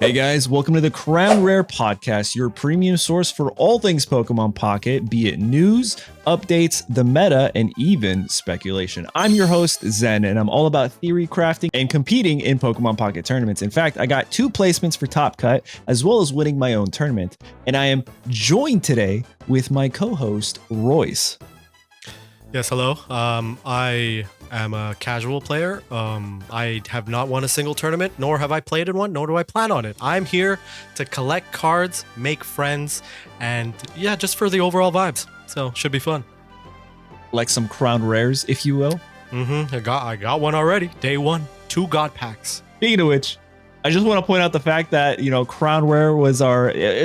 Hey guys, welcome to the Crown Rare Podcast, your premium source for all things Pokemon Pocket, be it news, updates, the meta, and even speculation. I'm your host, Zen, and I'm all about theory crafting and competing in Pokemon Pocket tournaments. In fact, I got 2 placements for Top Cut, as well as winning my own tournament. And I am joined today with my co-host, Royce. Yes, hello. I am a casual player. I have not won a single tournament, nor have I played in one, nor do I plan on it. I'm here to collect cards, make friends, and yeah, just for the overall vibes. So should be fun. Like some Crown Rares, if you will. I got one already. Day 1, 2 God packs. Speaking of which, I just want to point out the fact that, Crown Rare is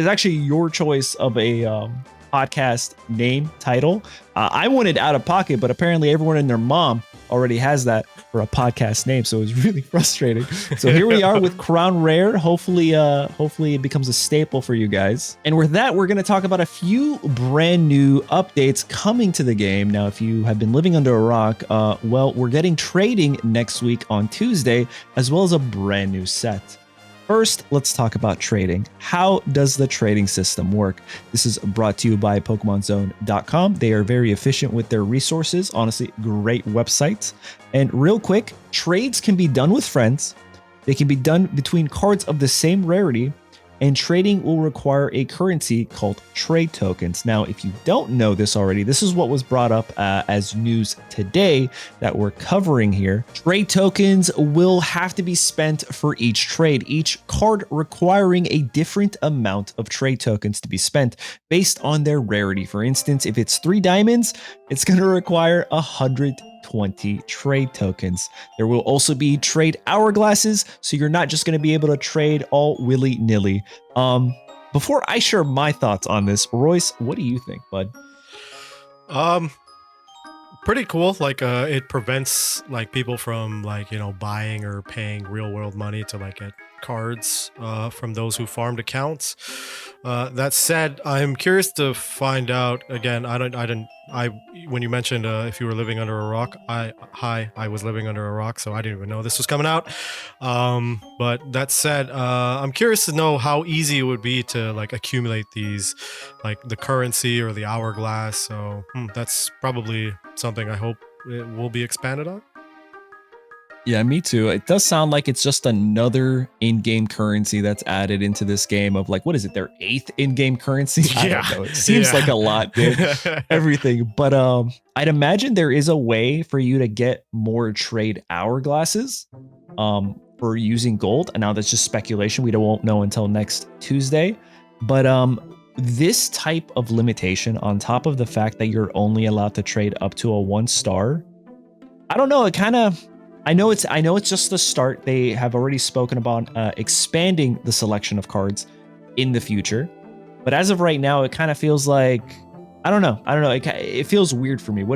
actually your choice of a podcast name title. I wanted Out of Pocket, but apparently everyone and their mom already has that for a podcast name, so it was really frustrating. So here we are with Crown Rare. Hopefully it becomes a staple for you guys. And with that, we're going to talk about a few brand new updates coming to the game. Now, if you have been living under a rock, well, we're getting trading next week on Tuesday, as well as a brand new set. First, let's talk about trading. How does the trading system work? This is brought to you by PokemonZone.com. They are very efficient with their resources. Honestly, great websites. And real quick, trades can be done with friends. They can be done between cards of the same rarity. And trading will require a currency called trade tokens. Now, if you don't know this already, this is what was brought up as news today that we're covering here. Trade tokens will have to be spent for each trade, each card requiring a different amount of trade tokens to be spent based on their rarity. For instance, if it's 3 diamonds, it's going to require 120 trade tokens. There will also be trade hourglasses, so you're not just going to be able to trade all willy-nilly. Before I share my thoughts on this, Royce, what do you think, bud? Pretty cool. It prevents people from buying or paying real world money to get cards from those who farmed accounts. That said, I'm curious to find out again. When you mentioned if you were living under a rock, I was living under a rock, so I didn't even know this was coming out. But that said, I'm curious to know how easy it would be to accumulate these, the currency or the hourglass. So that's probably something I hope it will be expanded on. Yeah, me too. It does sound like it's just another in-game currency that's added into this game of what is it, their 8th in-game currency? I don't know. It seems like a lot, dude. Everything. But I'd imagine there is a way for you to get more trade hourglasses for using gold. And now that's just speculation. We won't know until next Tuesday. But this type of limitation, on top of the fact that you're only allowed to trade up to a 1-star, I don't know. It kind of... I know it's just the start. They have already spoken about expanding the selection of cards in the future. But as of right now, it kind of feels like, I don't know. It feels weird for me. What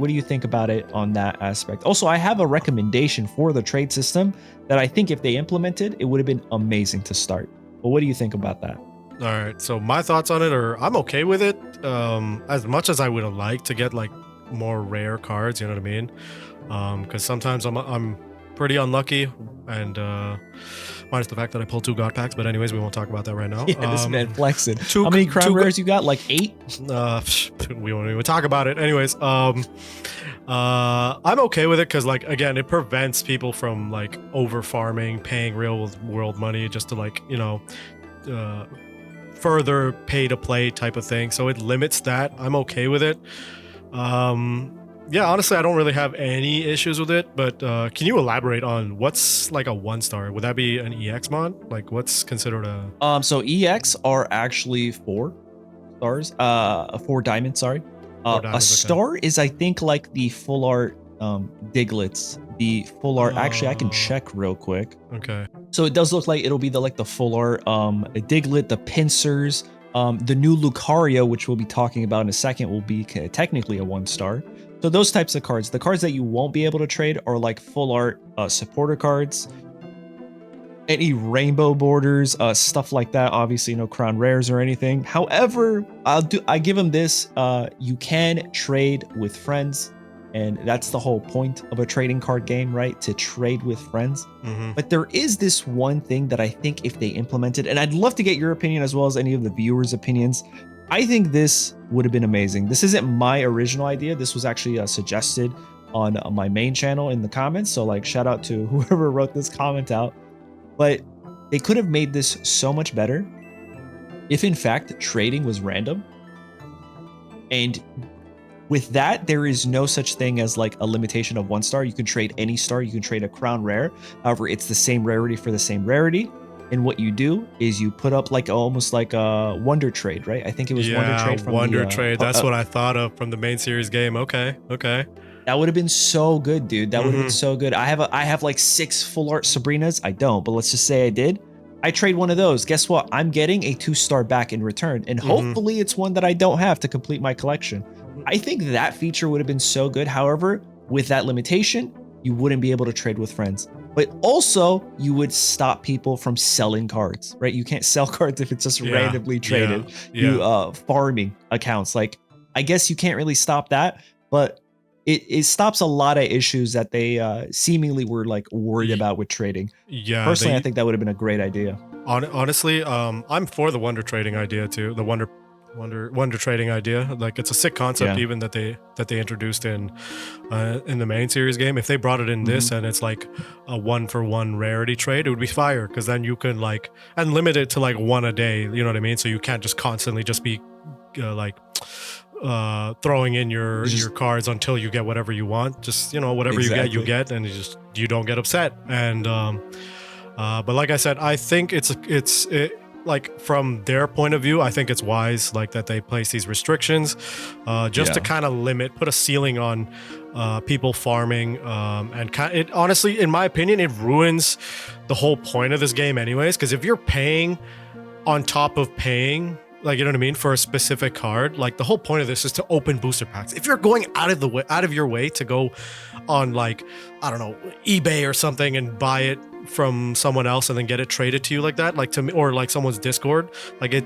do you think about it on that aspect? Also, I have a recommendation for the trade system that I think if they implemented, it would have been amazing to start. But what do you think about that? All right. So my thoughts on it are I'm okay with it. As much as I would have liked to get more rare cards, you know what I mean? Because sometimes I'm pretty unlucky, and minus the fact that I pulled 2 God packs. But anyways, we won't talk about that right now. Yeah, this man flexing. How many Crown Rares you got? 8? We won't even talk about it. Anyways, I'm okay with it because again, it prevents people from over farming, paying real world money just to further pay to play type of thing. So it limits that. I'm okay with it. Yeah, honestly, I don't really have any issues with it, but can you elaborate on what's a 1-star? Would that be an EX mod? What's considered a... So EX are actually 4 stars, 4 diamonds, sorry. A star is, I think, the full art Digletts. The full art, actually, I can check real quick. Okay. So it does look like it'll be the full art Diglett, the pincers, the new Lucario, which we'll be talking about in a second, will be technically a 1-star. So those types of cards, the cards that you won't be able to trade are full art supporter cards, any rainbow borders, stuff like that. Obviously, no Crown Rares or anything. However, I give them this. You can trade with friends And that's the whole point of a trading card game, right? To trade with friends. Mm-hmm. But there is this one thing that I think if they implemented, and I'd love to get your opinion as well as any of the viewers' opinions. I think this would have been amazing. This isn't my original idea. This was actually suggested on my main channel in the comments. So like shout out to whoever wrote this comment out. But they could have made this so much better if in fact trading was random. And with that, there is no such thing as like a limitation of 1 star. You can trade any star. You can trade a crown rare. However, it's the same rarity for the same rarity. And what you do is you put up like almost like a Wonder Trade, right? I think it was Wonder Trade from Wonder Trade. That's what I thought of from the main series game. Okay. That would have been so good, dude. That would have been so good. I have like 6 full art Sabrinas. I don't, but let's just say I did. I trade one of those. Guess what? I'm getting a 2-star back in return. And hopefully it's one that I don't have to complete my collection. I think that feature would have been so good. However, with that limitation, you wouldn't be able to trade with friends. But also, you would stop people from selling cards, right? You can't sell cards if it's just randomly traded. Farming accounts. Like, I guess you can't really stop that, but it stops a lot of issues that they seemingly were like worried about with trading. Yeah. Personally, I think that would have been a great idea. Honestly, I'm for the Wonder Trading idea too. The Wonder Trading idea. Like it's a sick concept even that they introduced in the main series game. If they brought it in this and it's like a 1-for-1 rarity trade, it would be fire, because then you can like and limit it to like 1 a day. You know what I mean? So you can't just constantly just be throwing in your cards until you get whatever you want. Just, you know, whatever you get, and you don't get upset. And but like I said, I think it's like from their point of view, I think it's wise like that they place these restrictions just to kind of put a ceiling on people farming, and it honestly, in my opinion, it ruins the whole point of this game anyways, because if you're paying on top of paying, like, you know what I mean, for a specific card, like the whole point of this is to open booster packs. If you're going out of your way to go on, like, I don't know, eBay or something and buy it from someone else and then get it traded to you like that, like to me, or like someone's Discord, like it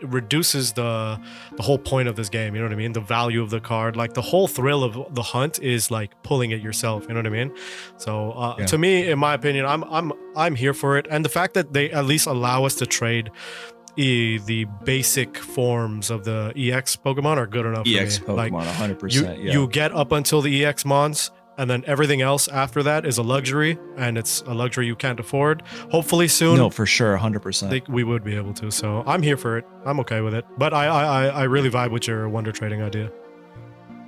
reduces the whole point of this game. You know what I mean? The value of the card, like the whole thrill of the hunt is like pulling it yourself. You know what I mean? So to me, in my opinion, I'm here for it. And the fact that they at least allow us to trade the basic forms of the EX Pokemon are good enough. EX for me. Pokemon, like, 100%. You get up until the EX Mons, and then everything else after that is a luxury, and it's a luxury you can't afford. Hopefully soon. No, for sure, 100%. We would be able to. So I'm here for it. I'm okay with it. But I really vibe with your Wonder Trading idea.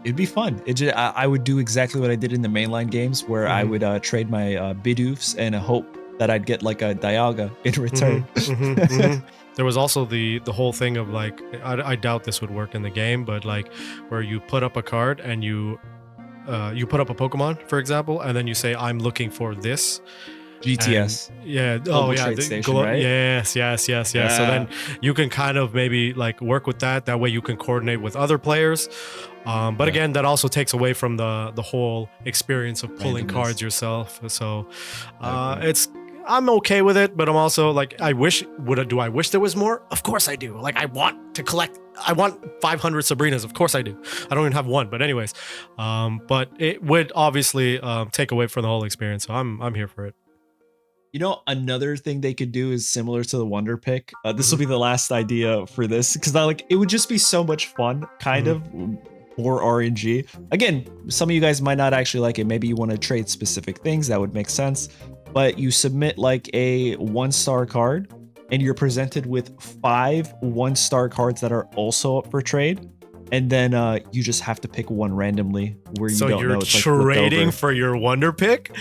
It'd be fun. I would do exactly what I did in the mainline games, where I would trade my Bidoofs and hope that I'd get like a Dialga in return. There was also the whole thing of like, I doubt this would work in the game, but like where you put up a card and you put up a Pokemon, for example, and then you say, I'm looking for this. GTS. And, Global Trade Station, right? Yes. So then you can kind of maybe like work with that. That way you can coordinate with other players. But again, that also takes away from the whole experience of pulling cards yourself. So I'm okay with it, but I'm also like, do I wish there was more? Of course I do. Like, I want 500 Sabrinas. Of course I do. I don't even have one, but anyways, but it would obviously take away from the whole experience. So I'm here for it. You know, another thing they could do is similar to the Wonder Pick. This will be the last idea for this, because it would just be so much fun, kind of. More RNG. Again, some of you guys might not actually like it. Maybe you want to trade specific things. That would make sense. But you submit like a 1-star card, and you're presented with 5 1-star cards that are also up for trade. And then you just have to pick one randomly where you don't know. So you're trading for your Wonder Pick?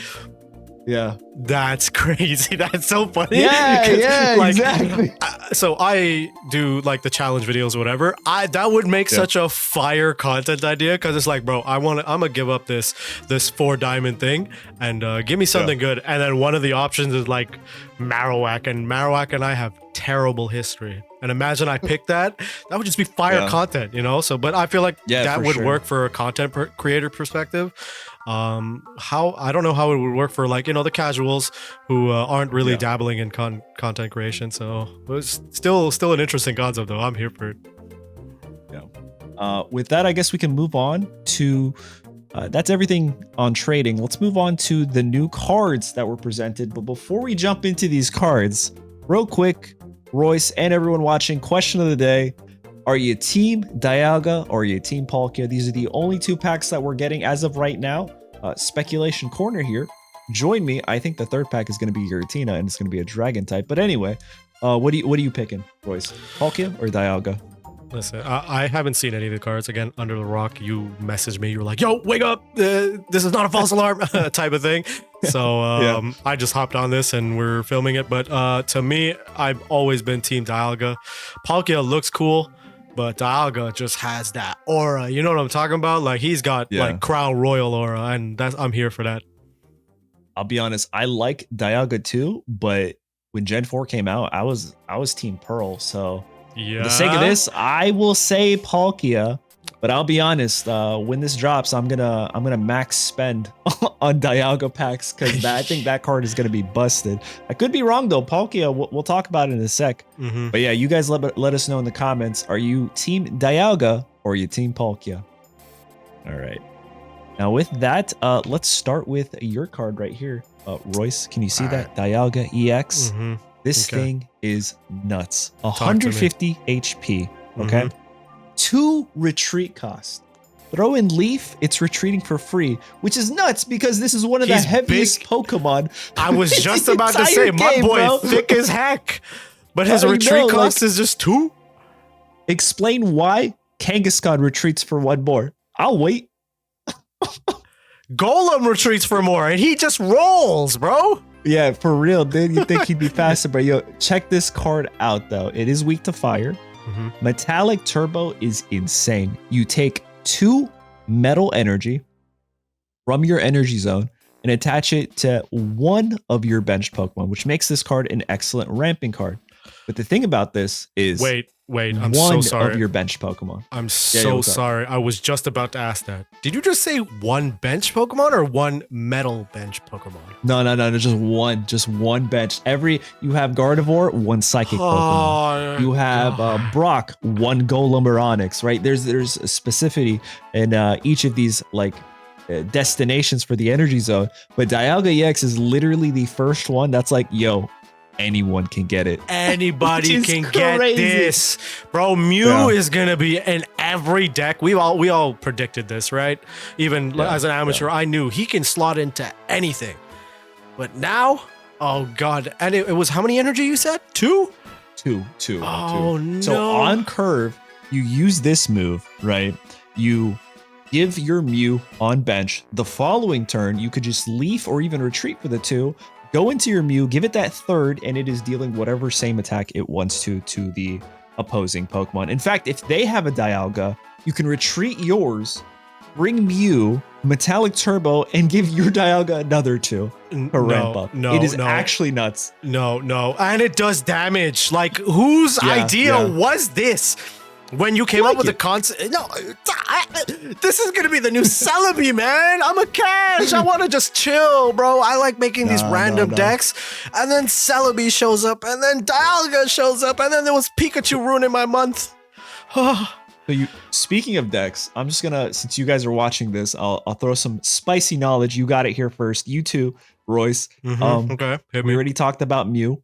Yeah. That's crazy. That's so funny. Yeah, like, exactly. So I do like the challenge videos or whatever. That would make such a fire content idea, because it's like, bro, I'm gonna give up this 4 diamond thing and give me something good. And then one of the options is like Marowak, and I have terrible history. And imagine I picked that would just be fire content, you know? So, but I feel like that would work for a content creator perspective. I don't know how it would work for, like, you know, the casuals who aren't really dabbling in content creation. So it was still an interesting concept, though. I'm here for it. With that, I guess we can move on to that's everything on trading. Let's move on to the new cards that were presented. But before we jump into these cards, real quick, Royce and everyone watching, question of the day. Are you team Dialga or are you team Palkia? These are the only 2 packs that we're getting as of right now. Speculation corner here. Join me. I think the 3rd pack is going to be Giratina and it's going to be a dragon type. But anyway, what are you picking, Royce? Palkia or Dialga? Listen, I haven't seen any of the cards. Again, under the rock, you messaged me. You were like, yo, wake up. This is not a false alarm type of thing. So I just hopped on this and we're filming it. But to me, I've always been team Dialga. Palkia looks cool, but Dialga just has that aura. You know what I'm talking about? Like he's got like Crown Royal aura, and I'm here for that. I'll be honest, I like Dialga too, but when Gen 4 came out, I was team Pearl, so for the sake of this, I will say Palkia, but I'll be honest, when this drops, I'm gonna max spend on Dialga packs because I think that card is gonna be busted. I could be wrong though. Palkia, we'll talk about it in a sec. But yeah, you guys let us know in the comments. Are you team Dialga or are you team Palkia? All right. Now with that, let's start with your card right here. Royce, can you see that? Dialga EX. This thing is nuts. 150 HP. Okay. 2 retreat cost. Throw in Leaf, it's retreating for free, which is nuts because this is one of the heaviest Pokemon. I was just about to say, my boy, thick as heck. But his retreat cost is just 2? Explain why Kangaskhan retreats for 1 more. I'll wait. Golem retreats for more, and he just rolls, bro. Yeah, for real, dude. You think he'd be faster, but yo, check this card out, though. It is weak to fire. Metallic Turbo is insane. You take 2 metal energy from your energy zone and attach it to 1 of your benched Pokemon, which makes this card an excellent ramping card. But the thing about this is wait, I'm so sorry. 1 of your benched Pokemon. I'm so sorry. I was just about to ask that. Did you just say 1 bench Pokemon or 1 metal bench Pokemon? No, just one bench. You have Gardevoir, 1 psychic Pokemon. You have Brock, 1 Golem or Onyx, right? There's a specificity in each of these like destinations for the energy zone. But Dialga EX is literally the first one that's like, yo, anyone can get it. Anybody can get this, bro. Mew is gonna be in every deck. We all predicted this, right? Even as an amateur, I knew he can slot into anything. But now, oh god! And it was how many energy you said? 2. Oh no! So on curve, you use this move, right? You give your Mew on bench. The following turn, you could just leaf or even retreat for the 2. Go into your Mew, give it that 3rd, and it is dealing whatever same attack it wants to the opposing Pokemon. In fact, if they have a Dialga, you can retreat yours, bring Mew, Metallic Turbo, and give your Dialga another 2 to ramp up. It is actually nuts. No. And it does damage. Like, whose idea was this? When you came up with the concept, no, this is gonna be the new Celebi, man. I'm a cash. I want to just chill, bro. I like making these random decks, and then Celebi shows up, and then Dialga shows up, and then there was Pikachu ruining my month. So speaking of decks, I'm just gonna, since you guys are watching this, I'll throw some spicy knowledge. You got it here first. You too, Royce. Okay. We already talked about Mew.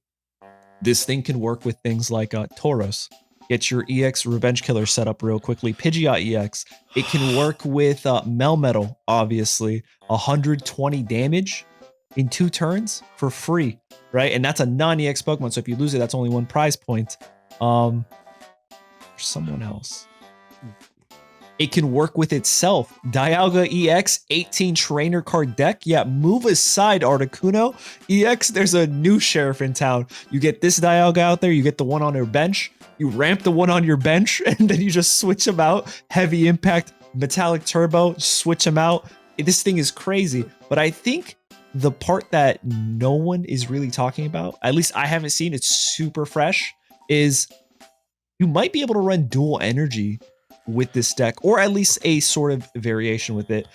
This thing can work with things like Tauros. Get your EX Revenge Killer set up real quickly. Pidgeot EX. It can work with Melmetal, obviously. 120 damage in 2 turns for free, right? And that's a non-EX Pokemon, so if you lose it, that's only 1 prize point. For someone else. It can work with itself. Dialga EX, 18 trainer card deck. Yeah, move aside, Articuno. EX, there's a new sheriff in town. You get this Dialga out there, you get the one on your bench. You ramp the one on your bench, and then you just switch them out. Heavy Impact, Metallic Turbo, switch them out. This thing is crazy. But I think the part that no one is really talking about, at least I haven't seen, it's super fresh, is you might be able to run dual energy with this deck, or at least a sort of variation with it.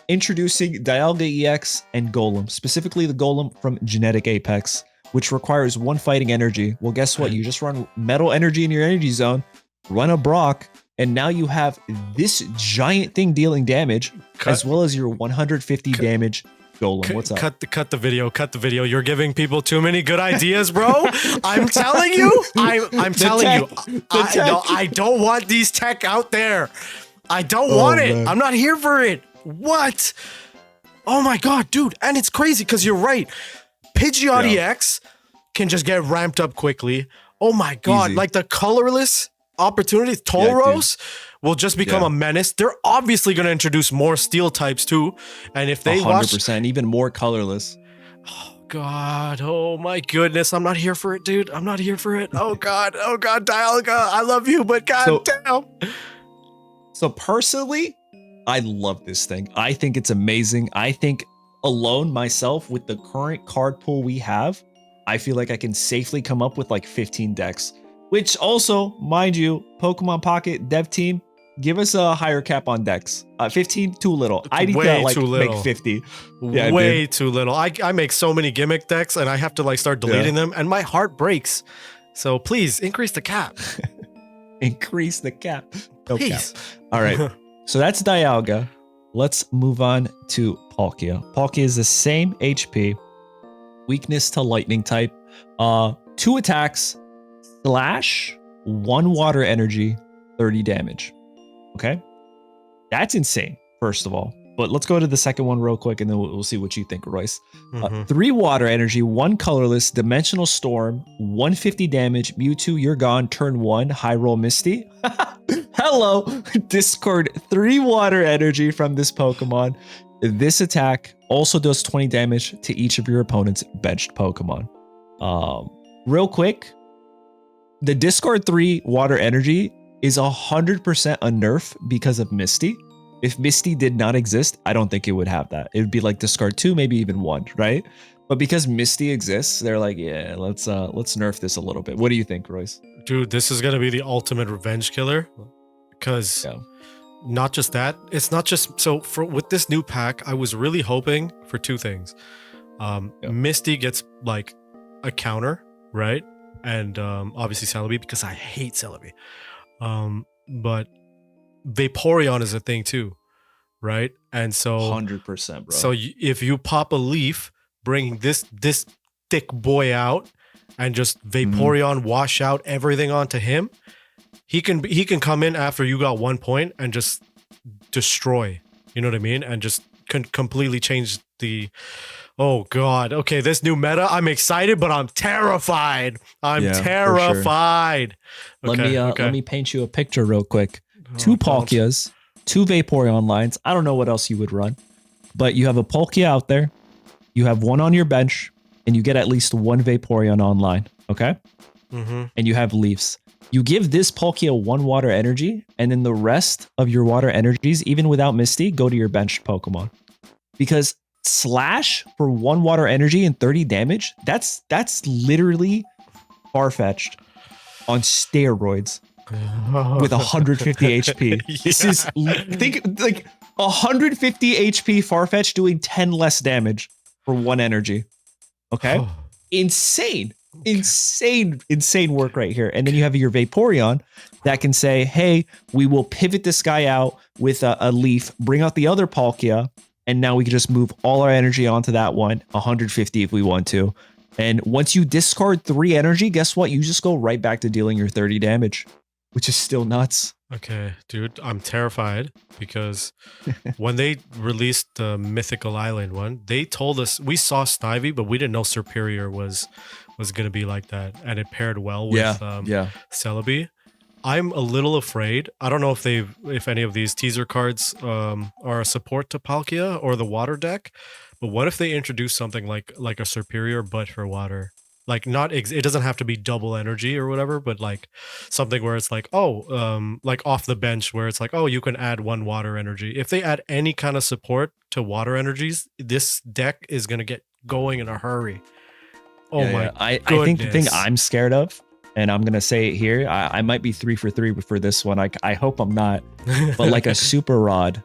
Introducing Dialga EX and Golem, specifically the Golem from Genetic Apex, which requires 1 fighting energy. Well, guess what? You just run metal energy in your energy zone, run a Brock, And now you have this giant thing dealing damage, as well as your 150 damage golem. What's up? Cut the video. You're giving people too many good ideas, bro. I'm telling you. I'm telling you. I don't want these tech out there. I don't want it. Man. I'm not here for it. What? Oh my god, dude. And it's crazy because you're right. Pidgeot EX can just get ramped up quickly. Oh my god, like the colorless opportunities, Tauros will just become a menace. They're obviously going to introduce more steel types too. And if they 100%, even more colorless. Oh god, oh my goodness. I'm not here for it, dude. I'm not here for it. Oh god, Dialga, I love you, but god damn. So personally, I love this thing. I think it's amazing. I think alone myself with the current card pool we have, I feel like I can safely come up with like 15 decks. Which also, mind you, Pokemon Pocket dev team, give us a higher cap on decks. 15, too little. I need to like make 50. Yeah, way too little. I make so many gimmick decks and I have to like start deleting them and my heart breaks. So please increase the cap. Increase the cap. No please. Cap. All right. So that's Dialga. Let's move on to Palkia. Palkia is the same HP, weakness to lightning type, 2 attacks, slash, 1 water energy, 30 damage. Okay. That's insane, first of all. But let's go to the second one real quick and then we'll see what you think, Royce. 3 water energy, 1 colorless, dimensional storm, 150 damage, Mewtwo, you're gone, turn 1, high roll Misty. Hello, discard 3 water energy from this Pokemon. This attack also does 20 damage to each of your opponent's benched Pokemon. Real quick, the discard 3 water energy is 100% a nerf because of Misty. If Misty did not exist, I don't think it would have that. It would be like discard 2, maybe even 1, right? But because Misty exists, they're like, yeah, let's nerf this a little bit. What do you think, Royce? Dude, this is gonna be the ultimate revenge killer. Because not just that, it's not just with this new pack, I was really hoping for 2 things. Misty gets like a counter, right? And obviously Celebi, because I hate Celebi. But Vaporeon is a thing too, right? And so 100%, bro. So if you pop a leaf, bring this thick boy out and just Vaporeon wash out everything onto him, he can come in after you got 1 point and just destroy. You know what I mean? And just completely change the. Oh god. Okay, this new meta. I'm excited, but I'm terrified. I'm terrified. Sure. Let me paint you a picture real quick. 2 Palkias, 2 Vaporeon lines. I don't know what else you would run, but you have a Palkia out there. You have 1 on your bench, and you get at least 1 Vaporeon online. Okay. And you have Leafs. You give this Palkia 1 water energy, and then the rest of your water energies, even without Misty, go to your benched Pokemon. Because slash for 1 water energy and 30 damage, that's literally Farfetch'd on steroids with 150 HP. This is, think like 150 HP Farfetch'd doing 10 less damage for 1 energy. Okay? Insane. Insane work right here. And then you have your Vaporeon that can say, hey, we will pivot this guy out with a leaf, bring out the other Palkia, and now we can just move all our energy onto that one, 150 if we want to. And once you discard 3 energy, guess what? You just go right back to dealing your 30 damage, which is still nuts. Okay, dude, I'm terrified because when they released the Mythical Island one, they told us, we saw Snivy, but we didn't know Serperior was going to be like that, and it paired well with Celebi. I'm a little afraid. I don't know if any of these teaser cards are a support to Palkia or the water deck, but what if they introduce something like a Serperior but for water? Like it doesn't have to be double energy or whatever, but like something where it's like, like off the bench where it's like, oh, you can add 1 water energy. If they add any kind of support to water energies, this deck is going to get going in a hurry. I think the thing I'm scared of, and I'm going to say it here, I might be 3 for 3 for this one. I hope I'm not, but like a Super Rod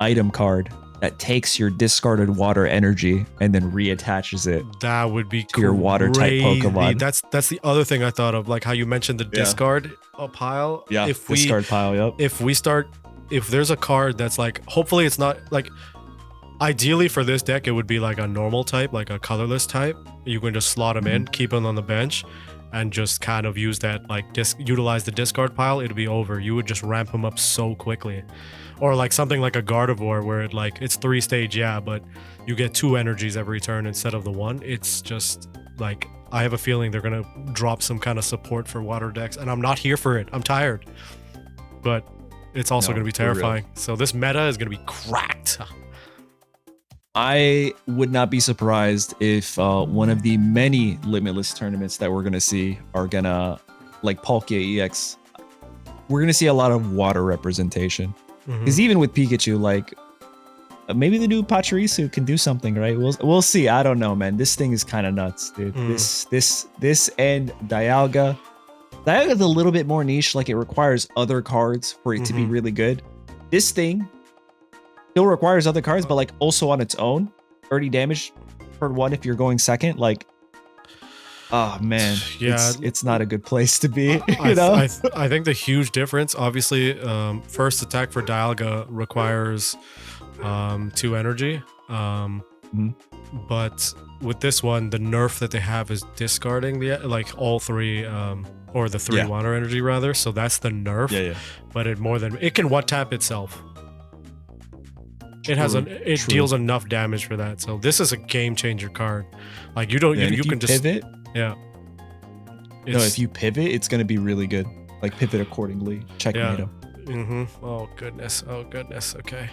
item card that takes your discarded water energy and then reattaches it. That would be to your water type Pokemon. That's the other thing I thought of, like how you mentioned the discard pile. Yeah, discard pile. Yep. If there's a card that's like, hopefully it's not like, ideally for this deck, it would be like a normal type, like a colorless type. You can just slot them in, keep them on the bench, and just kind of use that, like utilize the discard pile. It'd be over. You would just ramp them up so quickly. Or like something like a Gardevoir where it's 3-stage, yeah, but you get 2 energies every turn instead of the 1. It's just like, I have a feeling they're gonna drop some kind of support for water decks, and I'm not here for it. I'm tired. But it's also gonna be terrifying. So this meta is gonna be cracked. I would not be surprised if one of the many limitless tournaments that we're gonna see are gonna, like Palkia EX, we're gonna see a lot of water representation. Because even with Pikachu, like maybe the new Pachirisu can do something, right? We'll see. I don't know, man. This thing is kind of nuts, dude. This and Dialga. Dialga's a little bit more niche. Like it requires other cards for it to be really good. This thing still requires other cards, but like also on its own, 30 damage per 1 if you're going second. Like, oh man, yeah, it's not a good place to be. You know, I think the huge difference, obviously, first attack for Dialga requires 2 energy, but with this one, the nerf that they have is discarding the all 3, or the 3 water energy rather. So that's the nerf. Yeah. But it can one tap itself. It deals enough damage for that. So this is a game changer card. Like you can just pivot. Yeah. If you pivot, it's going to be really good. Like pivot accordingly. Checkmate him. Oh goodness. Okay.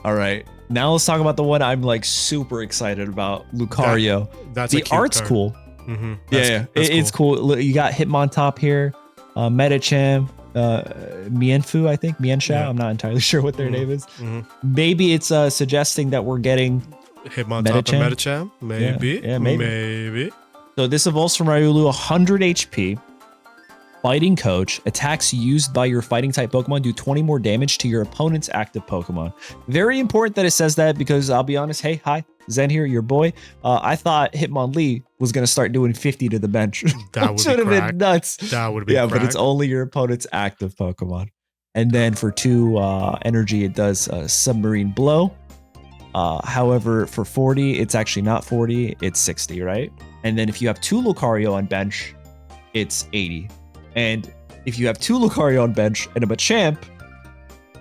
All right. Now let's talk about the one I'm like super excited about. Lucario. That's the art's card. Cool. It's cool. You got Hitmontop here, Medicham, Mienfoo, I think. Mienshao. Yeah. I'm not entirely sure what their name is. Maybe it's suggesting that we're getting Hitmontop and Medicham. Maybe. Yeah, maybe. So this evolves from Riolu, 100 HP. Fighting Coach. Attacks used by your fighting type Pokemon do 20 more damage to your opponent's active Pokemon. Very important that it says that, because I'll be honest, hi, Zen here, your boy. I thought Hitmonlee was going to start doing 50 to the bench. That would have been nuts. That would be but it's only your opponent's active Pokemon. And then for 2 energy, it does Submarine Blow. However, for 40, it's actually not 40, it's 60, right? And then if you have 2 Lucario on bench, it's 80. And if you have 2 Lucario on bench and a Machamp,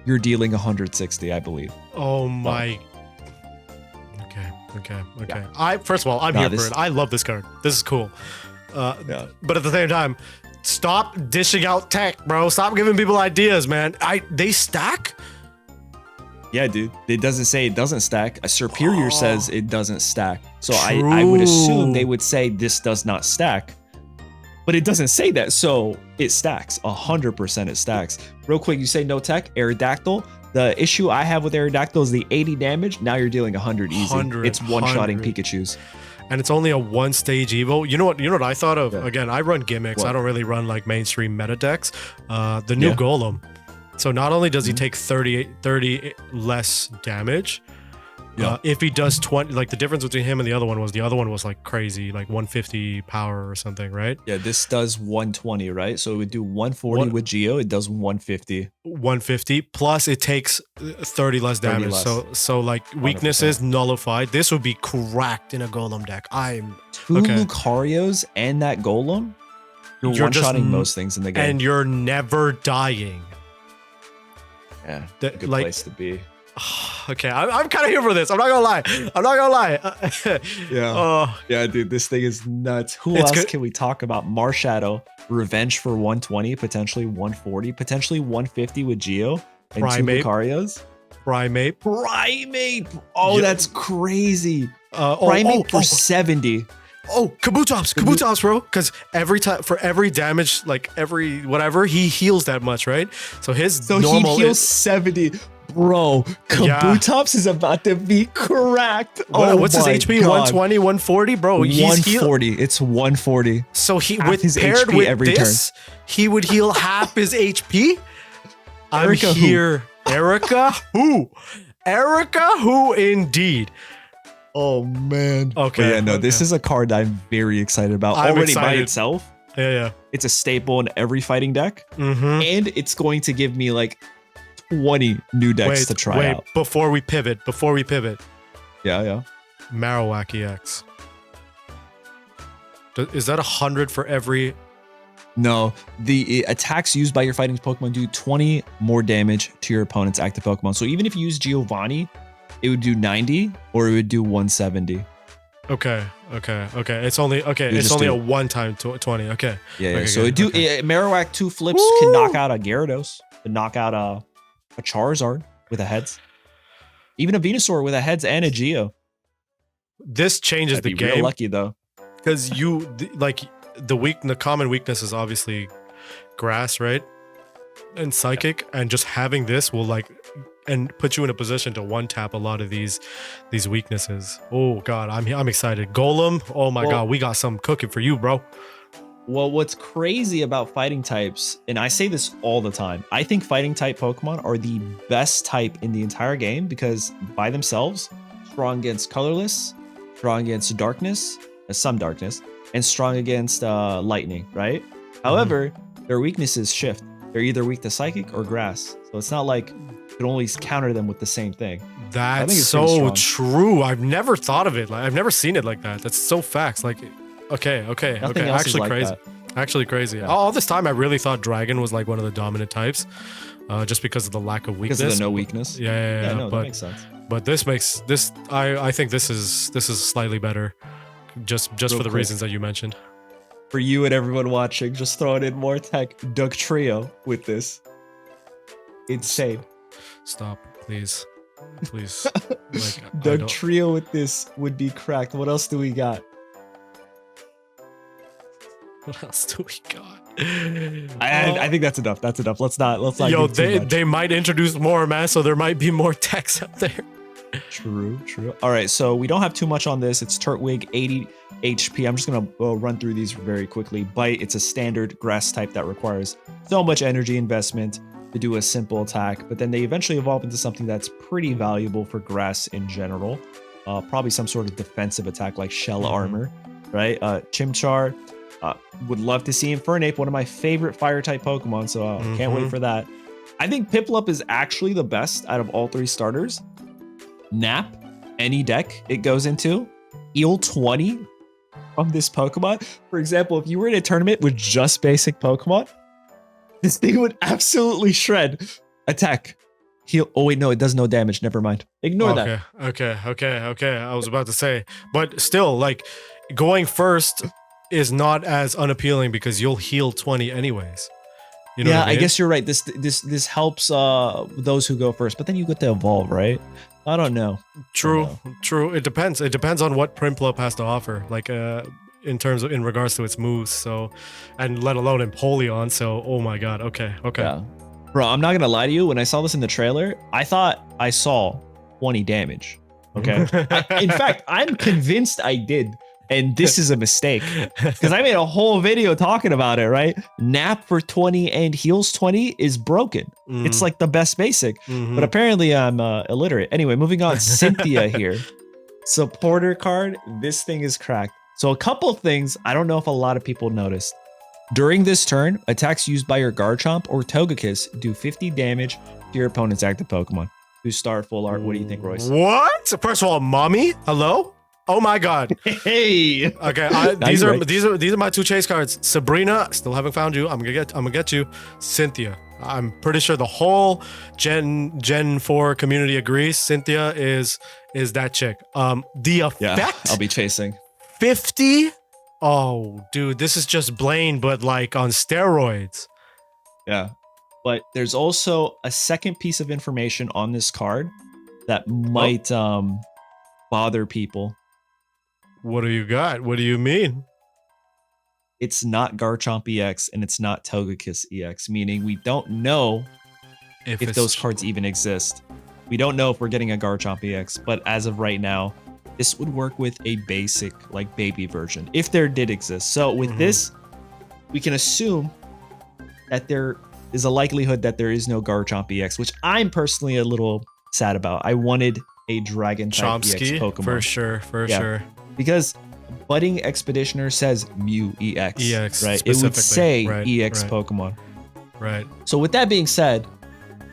you're dealing 160, I believe. Oh my. Okay. Yeah. First of all, I'm here for it. I love this card. This is cool. But at the same time, stop dishing out tech, bro. Stop giving people ideas, man. They stack? Yeah, dude. It doesn't say it doesn't stack. A Superior says it doesn't stack. So I would assume they would say this does not stack. But it doesn't say that, so it stacks. 100% it stacks. Real quick, you say no tech, Aerodactyl. The issue I have with Aerodactyl is the 80 damage. Now you're dealing 100 easy. It's one-shotting Pikachus. And it's only a 1-stage Evo. You know what I thought of? Yeah. Again, I run gimmicks. What? I don't really run like mainstream meta decks. The new Golem. So not only does he take 30 less damage, if he does 20, like the difference between him and the other one was like crazy, like 150 power or something, right? Yeah, this does 120, right? So it would do 140 with Geo. It does 150. 150 plus it takes 30 less damage. So like weaknesses 100%. Nullified. This would be cracked in a Golem deck. 2 Lucarios and that Golem. You're one-shotting most things in the game, and you're never dying. Yeah, good place to be. Okay, I'm kind of here for this. I'm not gonna lie. Yeah, dude, this thing is nuts. Who else can we talk about? Marshadow, Revenge for 120, potentially 140, potentially 150 with Geo and Primate. 2 Lucarios. Primate. Oh, that's crazy. Primate for 70. Oh, Kabutops, bro. Because for every damage, like every whatever, he heals that much, right? So he heals 70. Bro, Kabutops is about to be cracked. What's his HP? God. 120, 140? Bro, he's 140. It's 140. So paired with this, he would heal half his HP? I'm here. Erica? Who? Erica, who indeed? Oh man. Okay. But yeah, no, okay. this is a card that I'm very excited about. I'm Already by excited. itself, Yeah. it's a staple in every fighting deck, Mm-hmm. and it's going to give me like 20 new decks to try out. Before we pivot. Yeah. Marowak EX. Is that 100 for every? No, the attacks used by your fighting Pokemon do 20 more damage to your opponent's active Pokemon. So even if you use Giovanni, it would do 90 or it would do 170. Okay. It's only a one-time 20. Okay. Yeah. Okay, so good. Marowak 2 flips can knock out a Gyarados, can knock out a Charizard with a heads, even a Venusaur with a heads and a Geo. This changes That'd the be real game lucky though, because the common weakness is obviously grass, right? And psychic, and just having this will and put you in a position to one tap a lot of these weaknesses. Oh god, I'm excited. Golem, oh my god, we got some cooking for you, bro. Well, what's crazy about fighting types, and I say this all the time, I think fighting type Pokemon are the best type in the entire game because by themselves, strong against colorless, strong against darkness, some darkness, and strong against lightning, right? However, their weaknesses shift. They're either weak to psychic or grass. So it's not like you can only counter them with the same thing. That's so true. I've never thought of it. I've never seen it like that. That's so facts. Okay. Actually crazy. Actually crazy. Yeah. All this time, I really thought Dragon was like one of the dominant types, just because of the lack of weakness. Because of the no weakness. Yeah. No, that makes sense. But this makes this. I think this is slightly better, just for the reasons that you mentioned. For you and everyone watching, just throwing in more tech. Doug Trio with this. Insane. Stop, please. Doug Trio with this would be cracked. What else do we got? What else do we got? I think that's enough. That's enough. Let's not. Yo, give too much. they might introduce more, man. So there might be more text up there. True. All right, so we don't have too much on this. It's Turtwig, 80 HP. I'm just gonna run through these very quickly. Bite. It's a standard grass type that requires so much energy investment to do a simple attack, but then they eventually evolve into something that's pretty valuable for grass in general. Probably some sort of defensive attack like shell armor, right? Chimchar. Would love to see Infernape, one of my favorite fire type Pokemon, so can't wait for that. I think Piplup is actually the best out of all three starters. Nap, any deck it goes into, Eel 20 from this Pokemon. For example, if you were in a tournament with just basic Pokemon, this thing would absolutely shred. Attack, heal. Oh wait, no, it does no damage. Never mind. Ignore that. Okay. I was about to say, but still, going first is not as unappealing because you'll heal 20 anyways. You know what I mean? I guess you're right. This helps those who go first, but then you get to evolve, right? I don't know. True. It depends. It depends on what Prinplup has to offer, in regards to its moves. So, and let alone Empoleon. So, oh my god. Okay. Yeah. Bro, I'm not gonna lie to you. When I saw this in the trailer, I thought I saw 20 damage. Okay. In fact, I'm convinced I did. And this is a mistake because I made a whole video talking about it, right? Nap for 20 and heals 20 is broken. It's like the best basic, but apparently I'm illiterate. Anyway, moving on. Cynthia here. Supporter card. This thing is cracked. So a couple things I don't know if a lot of people noticed. During this turn, attacks used by your Garchomp or Togekiss do 50 damage to your opponent's active Pokemon. Who start full art? What do you think, Royce? What? First of all, mommy, hello? Oh my god. Hey. Okay, these are my two chase cards. Sabrina, still haven't found you. I'm gonna get you. Cynthia. I'm pretty sure the whole Gen 4 community agrees. Cynthia is that chick. The effect. Yeah, I'll be chasing. 50? Oh, dude, this is just Blaine, but on steroids. Yeah. But there's also a second piece of information on this card that might bother people. What do you got? What do you mean? It's not Garchomp EX and it's not Togekiss EX, meaning we don't know if those cards even exist. We don't know if we're getting a Garchomp EX, but as of right now, this would work with a basic baby version if there did exist. So with this, we can assume that there is a likelihood that there is no Garchomp EX, which I'm personally a little sad about. I wanted a dragon type EX Chomsky, Pokemon. for sure. Because Budding Expeditioner says Mew EX. EX, right? It would say right, EX right. Pokemon. Right. So with that being said,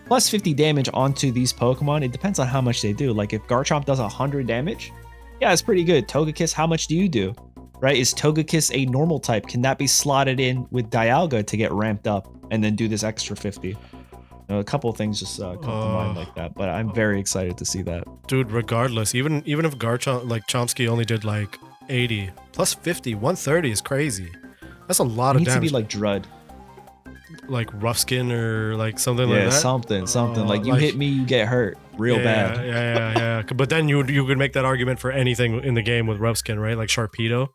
plus 50 damage onto these Pokemon, it depends on how much they do. Like if Garchomp does 100 damage, yeah, it's pretty good. Togekiss, how much do you do? Right? Is Togekiss a normal type? Can that be slotted in with Dialga to get ramped up and then do this extra 50? You know, a couple of things just come to mind like that, but I'm very excited to see that. Dude, regardless, even if Garchomp, like Chomsky only did like 80, plus 50, 130 is crazy. That's a lot of It needs damage. to be like Drud. Like rough skin or like something like that. something. Like you hit me, you get hurt real bad. Yeah. But then you could make that argument for anything in the game with rough skin, right? Like Sharpedo.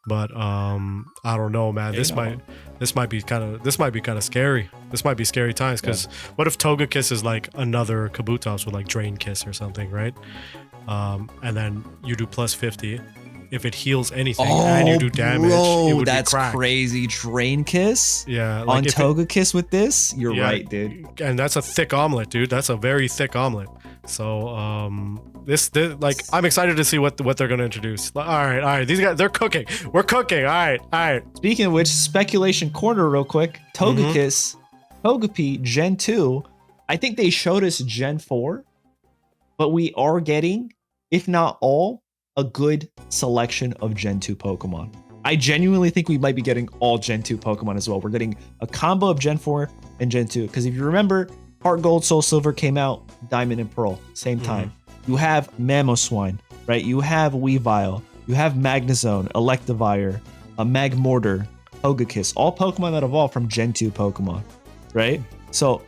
But I don't know, man. This might be kind of scary. This might be scary times because what if Togekiss is like another Kabutops with like Drain Kiss or something, right? And then you do plus 50. If it heals anything and you do damage, it would that's be cracked. crazy. Drain Kiss? Yeah. Like on Togekiss with this? You're right, dude. And that's a thick omelet, dude. That's a very thick omelet. So this like I'm excited to see what they're gonna introduce. All right. These guys, they're cooking. We're cooking. All right. Speaking of which, speculation corner real quick. Togekiss, Togepi, Gen 2. I think they showed us Gen 4, but we are getting, if not all, a good selection of Gen 2 Pokemon. I genuinely think we might be getting all Gen 2 Pokemon as well. We're getting a combo of Gen 4 and Gen 2. Because if you remember, Heart Gold, Soul Silver came out, Diamond and Pearl, same time. You have Mamoswine, right? You have Weavile. You have Magnezone, Electivire, Magmortar, Togekiss. All Pokemon that evolved from Gen 2 Pokemon, right? So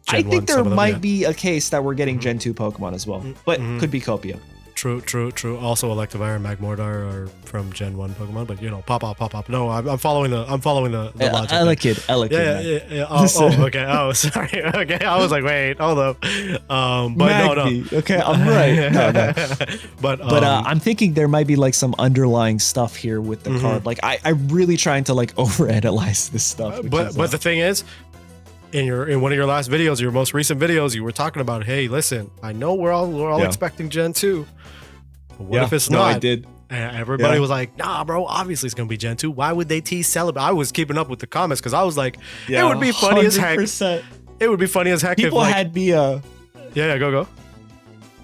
I think there might be a case that we're getting Gen 2 Pokemon as well. But could be Copia. True. Also, Electivire and Magmortar are from Gen 1 Pokemon, but you know, pop up. No, I'm following the logic. Elekid. Yeah. Oh, okay. Oh, sorry. Okay, I was like, wait, hold up. But Magby. No. Okay, I'm right. No. But I'm thinking there might be like some underlying stuff here with the card. Like I'm really trying to like overanalyze this stuff. But the thing is, in one of your last videos, your most recent videos, you were talking about, hey, listen, I know we're all expecting Gen 2. But what if it's not? I did. And everybody was like, nah, bro, obviously it's going to be Gen 2. Why would they tease Celebi? I was keeping up with the comments because I was like, it would be funny 100%. As heck. It would be funny as heck People if like, had me go.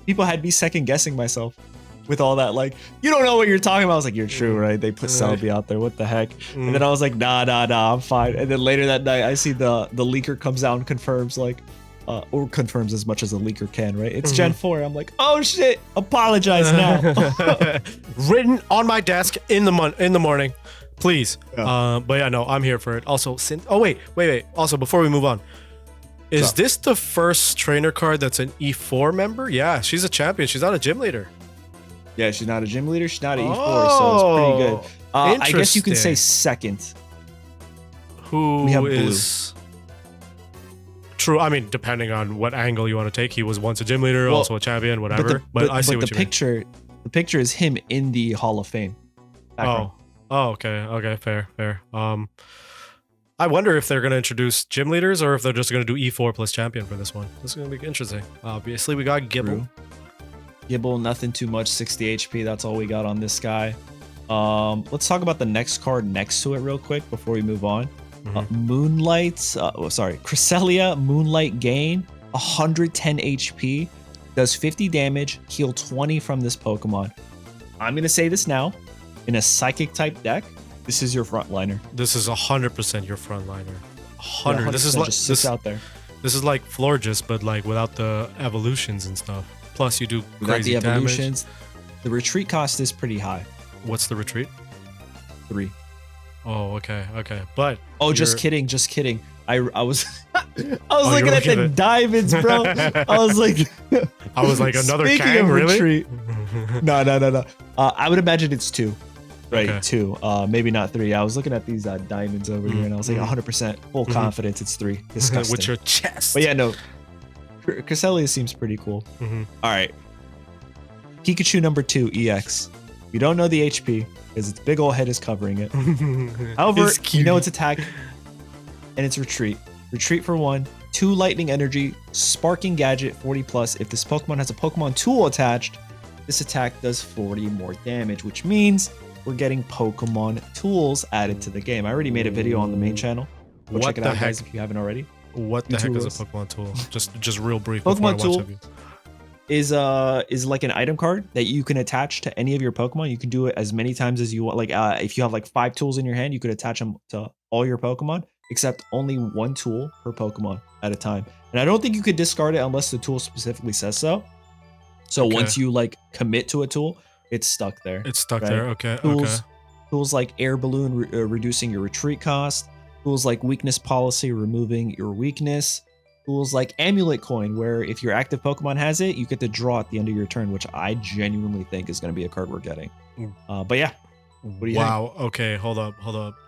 People had me second guessing myself with all that, like, you don't know what you're talking about. I was like, you're true, right? They put Celebi out there. What the heck? And then I was like, nah, I'm fine. And then later that night, I see the leaker comes out and confirms, like, or confirms as much as a leaker can, right? It's Gen 4. I'm like, oh shit, apologize now. Written on my desk in the morning, please. But yeah, no, I'm here for it. Also, wait. Also, before we move on, is this the first trainer card that's an E4 member? Yeah, she's a champion. She's not a gym leader. Yeah, she's not a gym leader. She's not an E4, so it's pretty good. I guess you can say second. Who is... True. I mean, depending on what angle you want to take, he was once a gym leader, also a champion, whatever. But I see what you mean. The picture is him in the Hall of Fame. Background. Oh, okay, fair. I wonder if they're going to introduce gym leaders or if they're just going to do E4 plus champion for this one. This is going to be interesting. Obviously, we got Gibble. Gibble, nothing too much, 60 HP. That's all we got on this guy. Let's talk about the next card next to it real quick before we move on. Cresselia Moonlight Gain, 110 HP, does 50 damage, heal 20 from this Pokemon. I'm going to say this now. In a Psychic type deck, this is your frontliner. This is 100% your frontliner. 100. Yeah, this is like just sits out there. This is like Florges, but like without the evolutions and stuff. Plus, you do crazy the evolutions. Damage. The retreat cost is pretty high. What's the retreat? 3. Oh, okay. But just kidding. I was looking at the diamonds, bro. I was like another Kang, really? Retreat. No. I would imagine it's 2. Right, okay. 2. Maybe not 3. I was looking at these diamonds over here, and I was like 100% full confidence it's 3. Disgusting. With your chest. But yeah, no. Cresselia seems pretty cool. All right. Pikachu number 2 EX. We don't know the HP because its big old head is covering it. However, you know its attack and its retreat. Retreat for 1, 2 lightning energy, sparking gadget 40 plus. If this Pokemon has a Pokemon tool attached, this attack does 40 more damage, which means we're getting Pokemon tools added to the game. I already made a video on the main channel. Go check it out, guys, if you haven't already. What the heck is a Pokemon tool? Just real brief. Pokemon tool is like an item card that you can attach to any of your Pokemon. You can do it as many times as you want. Like if you have like 5 tools in your hand, you could attach them to all your Pokemon, except only 1 tool per Pokemon at a time. And I don't think you could discard it unless the tool specifically says so. So once you like commit to a tool, it's stuck there. It's stuck there. Okay. Tools like air balloon, reducing your retreat cost. Tools like weakness policy, removing your weakness. Tools like amulet coin, where if your active Pokemon has it, you get to draw at the end of your turn, which I genuinely think is going to be a card we're getting. But yeah. What do you think? Okay. Hold up.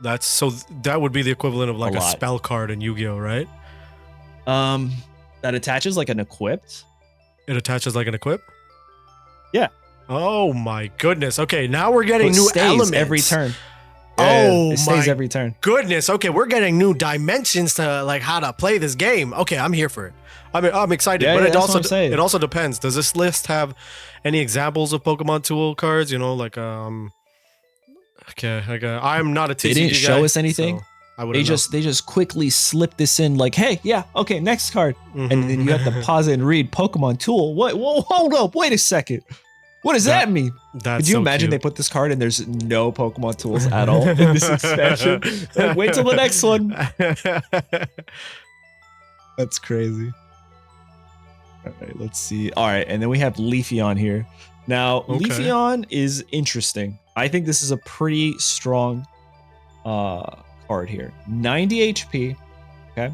That would be the equivalent of like a spell card in Yu-Gi-Oh, right? That attaches like an equipped. It attaches like an equip? Yeah. Oh my goodness. Okay, now we're getting new elements every turn. It stays every turn. Goodness. Okay, we're getting new dimensions to like how to play this game. Okay, I'm here for it. I'm excited, but it also depends. Does this list have any examples of Pokemon tool cards? You know, like okay, I'm not a TCG guy. They didn't show us anything. So they just quickly slip this in like, hey, yeah, okay, next card. And then you have to pause it and read Pokemon tool. What? Whoa, hold up, wait a second. What does that mean? Could you imagine they put this card and there's no Pokemon tools at all in this expansion? Like, wait till the next one. That's crazy. All right, let's see. All right, and then we have Leafeon here. Now, Leafeon is interesting. I think this is a pretty strong card here. 90 HP, okay?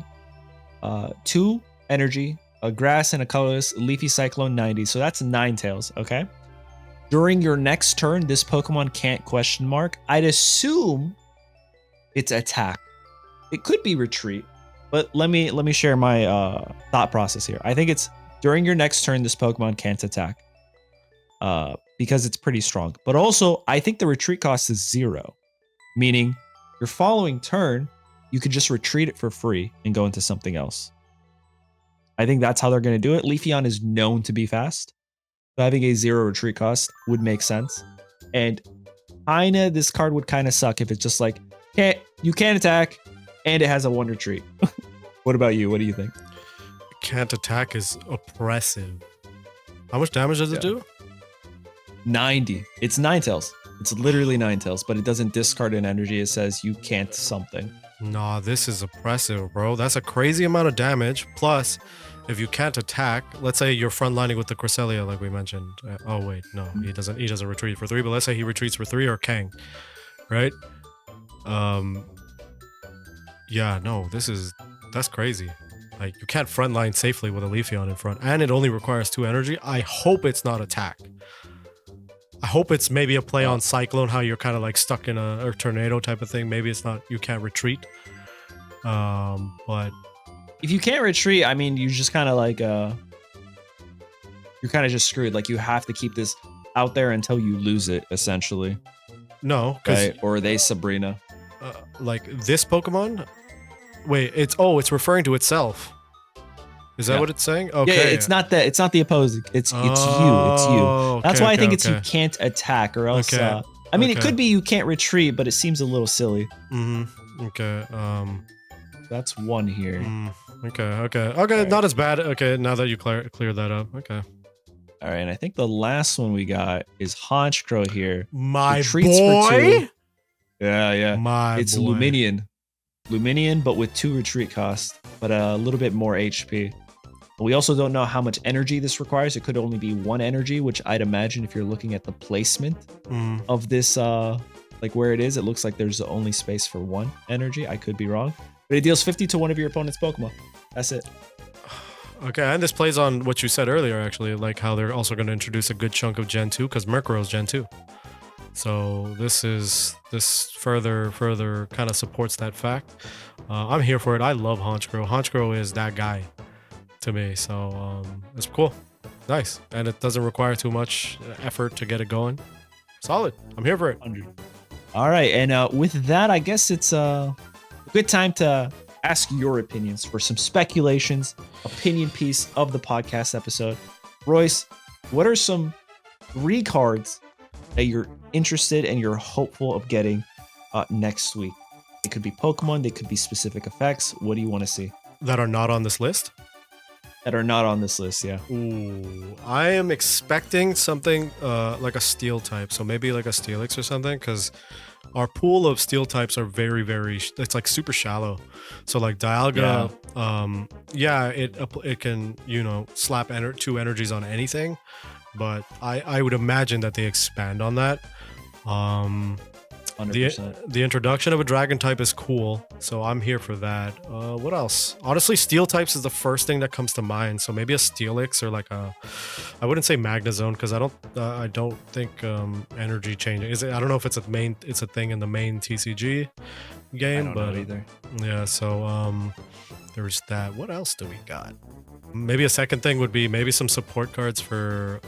2 energy, a grass and a colorless, Leafy Cyclone 90. So that's 9-tails, okay? During your next turn, this Pokemon can't question mark. I'd assume it's attack. It could be retreat, but let me share my thought process here. I think it's during your next turn, this Pokemon can't attack because it's pretty strong. But also, I think the retreat cost is 0, meaning your following turn, you could just retreat it for free and go into something else. I think that's how they're going to do it. Leafeon is known to be fast. So having a 0 retreat cost would make sense. And kinda, this card would kind of suck if it's just like, you can't attack and it has a 1 retreat. What about you? What do you think? Can't attack is oppressive. How much damage does it do? 90. It's 9-tails. It's literally 9-tails, but it doesn't discard an energy. It says you can't something. Nah, this is oppressive, bro. That's a crazy amount of damage. Plus, if you can't attack, let's say you're frontlining with the Cresselia, like we mentioned. Oh wait, no, he doesn't retreat for 3. But let's say he retreats for 3 or Kang, right? Yeah, no, that's crazy. Like you can't frontline safely with a Leafeon in front, and it only requires 2 energy. I hope it's not attack. I hope it's maybe a play on Cyclone, how you're kind of like stuck in a tornado type of thing. Maybe it's not, you can't retreat. But if you can't retreat, I mean, you just kind of like, you're kind of just screwed. Like you have to keep this out there until you lose it, essentially. No, right? Or are they Sabrina? Like this Pokemon? Wait, it's referring to itself. Is that what it's saying? Okay. Yeah, it's not that. It's not the opposing. It's you. It's you. That's why I think it's you can't attack, or else. I mean, it could be you can't retreat, but it seems a little silly. Okay. That's 1 here. Okay. Right. Not as bad. Okay, now that you cleared that up. Okay. All right, and I think the last one we got is Honchkrow here. My Retreats boy. For 2. Yeah. It's boy. Luminion, but with 2 retreat cost, but a little bit more HP. We also don't know how much energy this requires. It could only be 1 energy, which I'd imagine if you're looking at the placement of this, like where it is, it looks like there's only space for 1 energy. I could be wrong, but it deals 50 to one of your opponent's Pokemon. That's it. Okay, and this plays on what you said earlier, actually, like how they're also going to introduce a good chunk of Gen 2, because Murkrow's Gen 2. So this further kind of supports that fact. I'm here for it. I love Honchkrow. Honchkrow is that guy to me. So it's cool. Nice. And it doesn't require too much effort to get it going. Solid. I'm here for it. 100. All right. And with that, I guess it's a good time to ask your opinions for some speculations, opinion piece of the podcast episode. Royce, what are some 3 cards that you're interested and you're hopeful of getting next week? It could be Pokemon, they could be specific effects. What do you want to see? That are not on this list? That are not on this list, yeah. Ooh, I am expecting something like a steel type. So maybe like a Steelix or something, because our pool of steel types are very, very, it's like super shallow. So like Dialga, yeah, it can, you know, slap 2 energies on anything. But I would imagine that they expand on that. 100%. The introduction of a dragon type is cool, so I'm here for that. What else? Honestly, steel types is the first thing that comes to mind. So maybe a Steelix or like a, I wouldn't say Magnezone because I don't think energy changing is it. I don't know if it's a thing in the main TCG game, I don't but know either. Yeah. So there's that. What else do we got? Maybe a second thing would be maybe some support cards for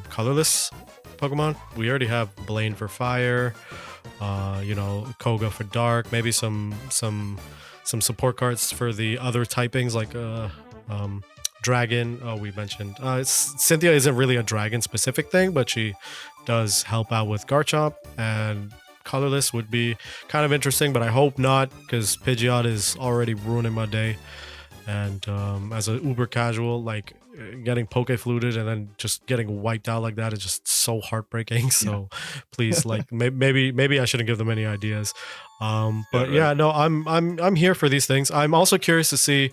colorless Pokemon. We already have Blaine for fire. You know, Koga for dark, maybe some support cards for the other typings like dragon. Oh, we mentioned Cynthia isn't really a dragon specific thing, but she does help out with Garchomp, and colorless would be kind of interesting, but I hope not, because Pidgeot is already ruining my day. And as an uber casual, like getting poke fluted and then just getting wiped out like that is just so heartbreaking. So please, like maybe I shouldn't give them any ideas. But yeah, no, I'm here for these things. I'm also curious to see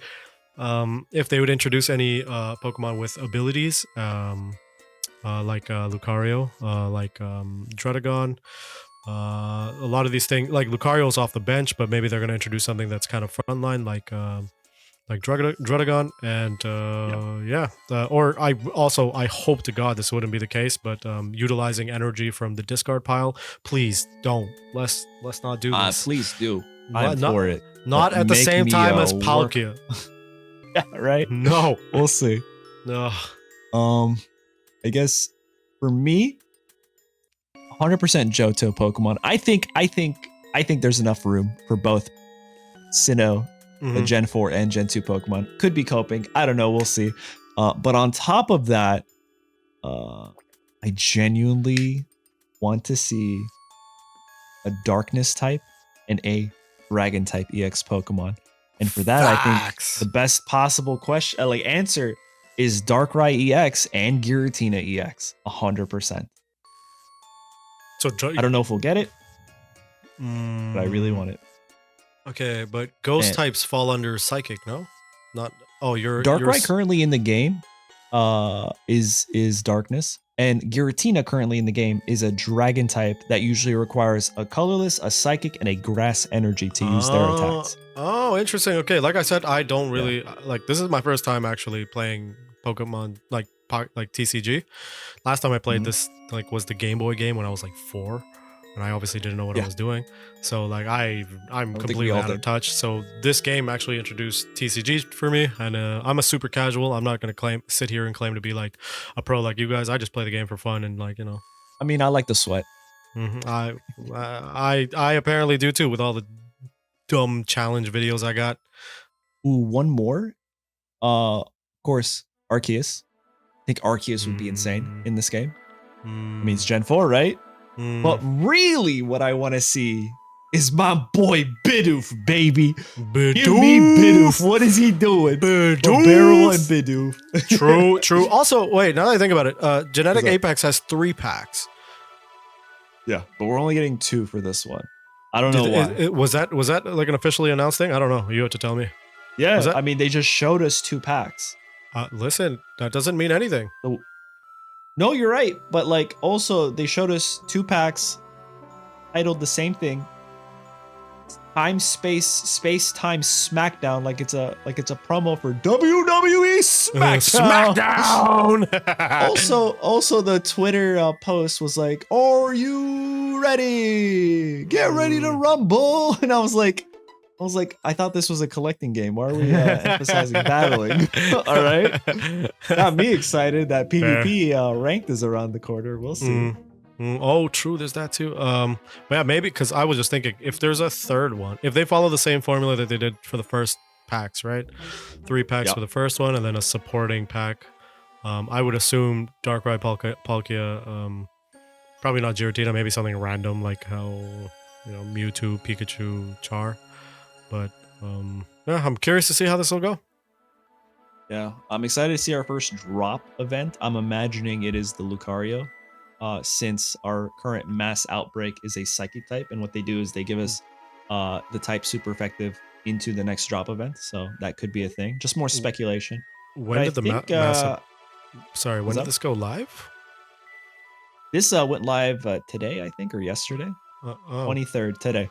if they would introduce any Pokemon with abilities, like Lucario, like Druddigon. A lot of these things, like Lucario's off the bench, but maybe they're going to introduce something that's kind of frontline, like Druddigon, and or I hope to God this wouldn't be the case, but utilizing energy from the discard pile. Please don't. Let's not do this. Please do. I'm for it. Not at the same time as Palkia. Yeah, right. No, we'll see. No. I guess for me, 100% Johto Pokemon. I think there's enough room for both Sinnoh, the Gen 4 and Gen 2 Pokemon. Could be coping. I don't know. We'll see. But on top of that, I genuinely want to see a Darkness type and a Dragon type EX Pokemon. And for that, I think the best possible answer is Darkrai EX and Giratina EX. 100%. So I don't know if we'll get it, but I really want it. Okay, but ghost types fall under psychic, no? Not. Oh, Darkrai currently in the game is darkness, and Giratina currently in the game is a dragon type that usually requires a colorless, a psychic, and a grass energy to use their attacks. Oh, interesting. Okay, like I said, I don't really like. This is my first time actually playing Pokemon like TCG. Last time I played this was the Game Boy game when I was like 4. And I obviously didn't know what I was doing. So like I'm completely out of touch. So this game actually introduced TCG for me, and I'm a super casual. I'm not gonna sit here and claim to be like a pro like you guys. I just play the game for fun and like, you know. I mean, I like the sweat. I apparently do too, with all the dumb challenge videos I got. Ooh, one more. Of course, Arceus. I think Arceus would be insane in this game. I mean, it's Gen 4, right? But really, what I want to see is my boy Bidoof, baby. Bidoof. Give me Bidoof. What is he doing? Bidoof. Barrel and Bidoof. True. Also, wait, now that I think about it, Genetic Apex has 3 packs. Yeah, but we're only getting 2 for this one. I don't know why. Was that like an officially announced thing? I don't know. You have to tell me. Yeah, I mean, they just showed us 2 packs. Listen, that doesn't mean anything. No, you're right. But like, also they showed us 2 packs titled the same thing. Time space time Smackdown, like it's a promo for WWE Smackdown. also the Twitter post was like, "Are you ready? Get ready to rumble." And I was like, I thought this was a collecting game. Why are we emphasizing battling? All right. Got me excited that PvP ranked is around the corner. We'll see. Oh, true. There's that too. But yeah, maybe because I was just thinking if there's a third one, if they follow the same formula that they did for the first packs, right? 3 packs Yep. for the first one, and then a supporting pack. I would assume Darkrai Palkia, probably not Giratina, maybe something random like how Mewtwo, Pikachu, Char. But yeah, I'm curious to see how this will go. Yeah, I'm excited to see our first drop event. I'm imagining it is the Lucario, since our current mass outbreak is a psychic type, and what they do is they give us the type super effective into the next drop event. So that could be a thing. Just more speculation. But When I did the think massive? Sorry, when what's did up? this go live? This went live today, I think, or yesterday. Oh, 23rd today.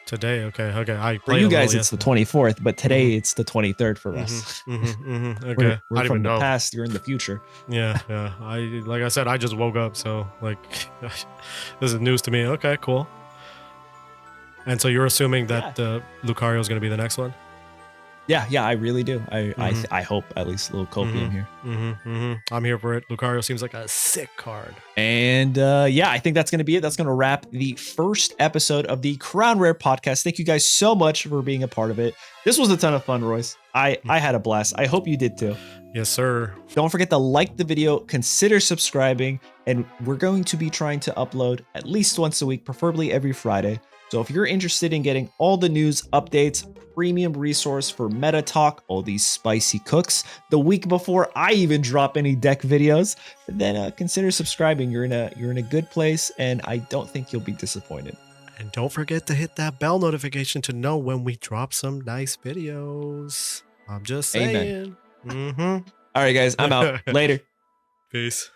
today. Okay. I For played you a little guys, it's the yesterday. 24th, but hmm today it's the 23rd for hmm us. Okay, I We're didn't from even the know. past. You're in the future. Yeah. I like I said, I just woke up, so like this is news to me. Okay, cool. And so you're assuming that Yeah. Lucario is going to be the next one? Yeah, I really do. Mhm. I hope at least a little copium here. I'm here for it. Lucario seems like a sick card. And yeah, I think that's going to be it. That's going to wrap the first episode of the Crown Rare podcast. Thank you guys so much for being a part of it. This was a ton of fun, Royce. I had a blast. I hope you did too. Yes, sir. Don't forget to like the video, consider subscribing, and we're going to be trying to upload at least once a week, preferably every Friday. So if you're interested in getting all the news, updates, premium resource for Meta Talk, all these spicy cooks, the week before I even drop any deck videos, then consider subscribing. You're in a good place, and I don't think you'll be disappointed. And don't forget to hit that bell notification to know when we drop some nice videos. I'm just Amen. saying. All right, guys, I'm out. Later. Peace.